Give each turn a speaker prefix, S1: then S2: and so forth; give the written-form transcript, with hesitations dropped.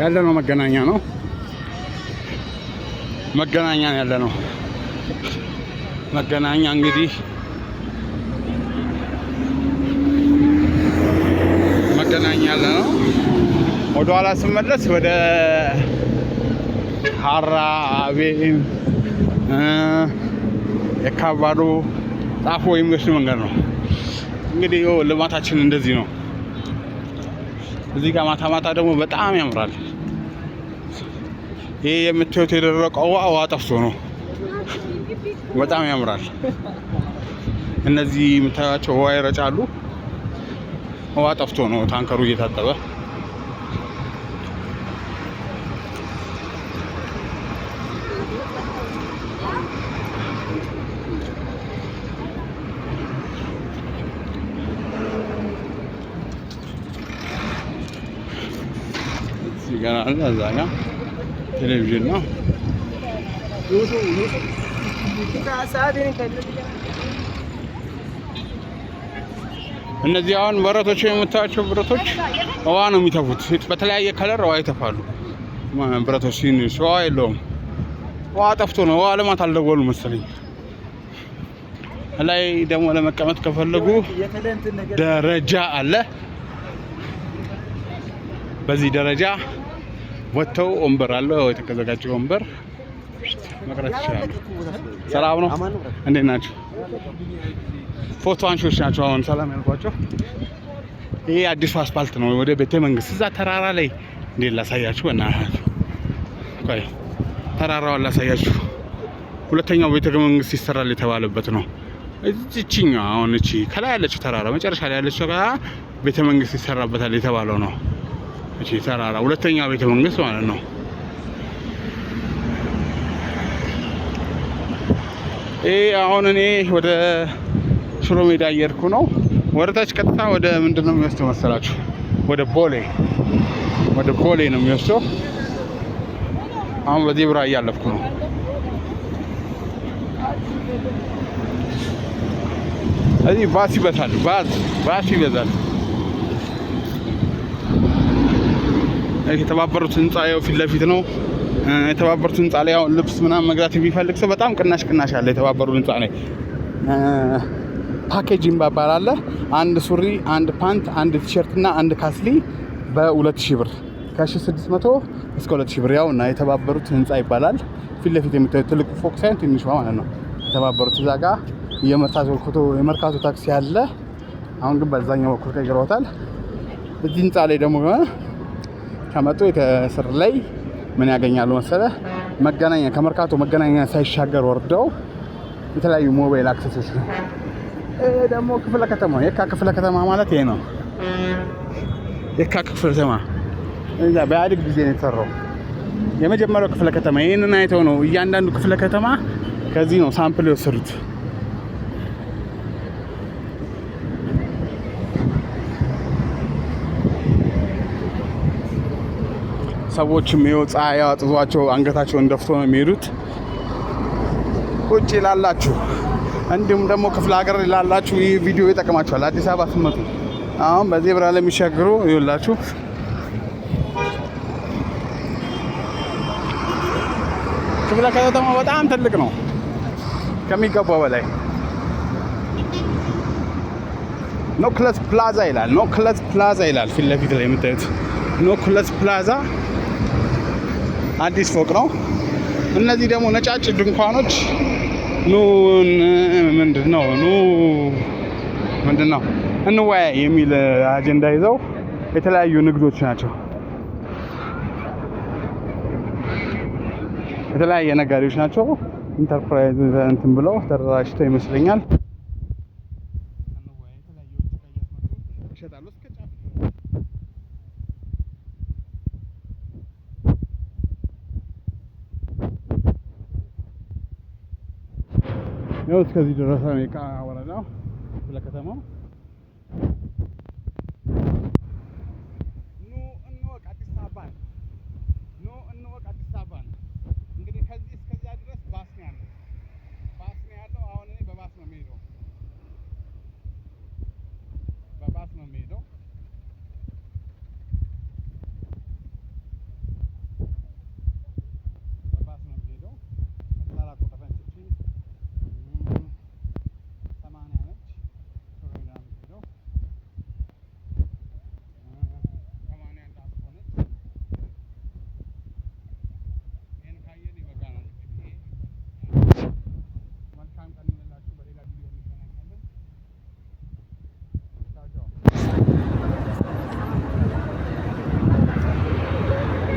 S1: ያለነው መገናኛ ነው። መገናኛ ያለነው መገናኛ እንግዲህ መገናኛ ያለነው ወደ ኋላ ስመለስ ወደ ሀራቤ የካባዶ ጣፎ የሚወስድ መንገድ ነው። እንግዲህ ልማታችን እንደዚህ ነው። እዚህ ጋር ማታ ማታ ደግሞ በጣም ያምራል። ይሄ የምታዩት የደረቀው ውሃ ጠፍቶ ነው። በጣም ያምራል። እነዚህ የምታዩቸው ውሃ ይረጫሉ። ውሃ ጠፍቶ ነው ታንከሩ እየታጠበ። ይገናል እዛ ጋር ቴሌቪዥን ነው። እነዚህ አሁን ብረቶች የምታዩቸው ብረቶች ውሃ ነው የሚተፉት። በተለያየ ከለር ውሃ ይተፋሉ። ብረቶች ሲንሽ ውሃ የለውም። ውሃ ጠፍቶ ነው። ውሃ ልማት አልደወሉ መሰለኝ። ላይ ደግሞ ለመቀመጥ ከፈለጉ ደረጃ አለ። በዚህ ደረጃ ወጥተው ወንበር አለ፣ የተዘጋጀ ወንበር መቅረት ይችላል። ሰላም ነው። እንዴት ናችሁ? ፎቶ አንሺዎች ናቸው አሁን ሰላም ያልኳቸው። ይሄ አዲሱ አስፋልት ነው ወደ ቤተ መንግስት። እዛ ተራራ ላይ እንዴት ላሳያችሁ እናያችሁ። ቆይ ተራራውን ላሳያችሁ። ሁለተኛው ቤተ መንግስት ይሰራል የተባለበት ነው። እዚህኛው አሁን እቺ ከላይ ያለችው ተራራ መጨረሻ ላይ ያለችው ቤተ መንግስት ይሰራበታል የተባለው ነው። እቺ ተራራ ሁለተኛው ቤተ መንግስት ማለት ነው። አሁን እኔ ወደ ሽሮ ሜዳ እየሄድኩ ነው። ወደታች ቀጥታ ወደ ምንድነው የሚወስደው መሰላችሁ? ወደ ቦሌ ነው የሚወስደው። አሁን በዜብራ እያለፍኩ ነው። እዚህ ባስ ይበዛል። ባስ ይበዛል። የተባበሩት ህንጻ ያው ፊት ለፊት ነው። የተባበሩት ህንጻ ላይ ያው ልብስ ምናምን መግዛት የሚፈልግ ሰው በጣም ቅናሽ አለ። የተባበሩት ህንጻ ላይ ፓኬጂንግ ባባላለ አንድ ሱሪ፣ አንድ ፓንት፣ አንድ ቲሸርት እና አንድ ካስሊ በ2000 ብር ከ1600 እስከ 2000 ብር ያው እና የተባበሩት ህንጻ ይባላል። ፊት ለፊት የምታዩት ትልቁ ፎቅ ሳይሆን ትንሿ ማለት ነው። የተባበሩት እዛ ጋር የመርካቶ ታክሲ አለ። አሁን ግን በዛኛው በኩል ቀይረውታል። እዚህ ህንጻ ላይ ደግሞ ከመጡ የተስር ላይ ምን ያገኛሉ መሰለ? መገናኛ ከመርካቶ መገናኛ ሳይሻገር ወርደው የተለያዩ ሞባይል አክሰሶች ነው። ደግሞ ክፍለ ከተማ የካ ክፍለ ከተማ ማለት ይሄ ነው። የካ ክፍለ ከተማ እዛ በኢህአዴግ ጊዜ ነው የተሰራው የመጀመሪያው ክፍለ ከተማ። ይሄንን አይተው ነው እያንዳንዱ ክፍለ ከተማ ከዚህ ነው ሳምፕል የወሰዱት። ሰዎችም ይኸው ፀሐይ አጥዟቸው አንገታቸውን ደፍቶ ነው የሚሄዱት። ቁጭ ይላላችሁ። እንዲሁም ደግሞ ክፍለ ሀገር ላላችሁ ይህ ቪዲዮ ይጠቅማችኋል። አዲስ አበባ ስትመጡ አሁን በዜብራ ለሚሻገሩ ይኸውላችሁ ክፍለ ከተማው በጣም ትልቅ ነው ከሚገባው በላይ። ኖክለስ ፕላዛ ይላል። ኖክለስ ፕላዛ ይላል። ፊት ለፊት ላይ የምታዩት ኖክለስ ፕላዛ አዲስ ፎቅ ነው። እነዚህ ደግሞ ነጫጭ ድንኳኖች ምንድነው እንወያይ የሚል አጀንዳ ይዘው የተለያዩ ንግዶች ናቸው። የተለያየ ነጋዴዎች ናቸው። ኢንተርፕራይዝ እንትን ብለው ተደራጅተው ይመስለኛል። ያው እስከዚህ ድረስ ነው የካ ወረዳው ለከተማው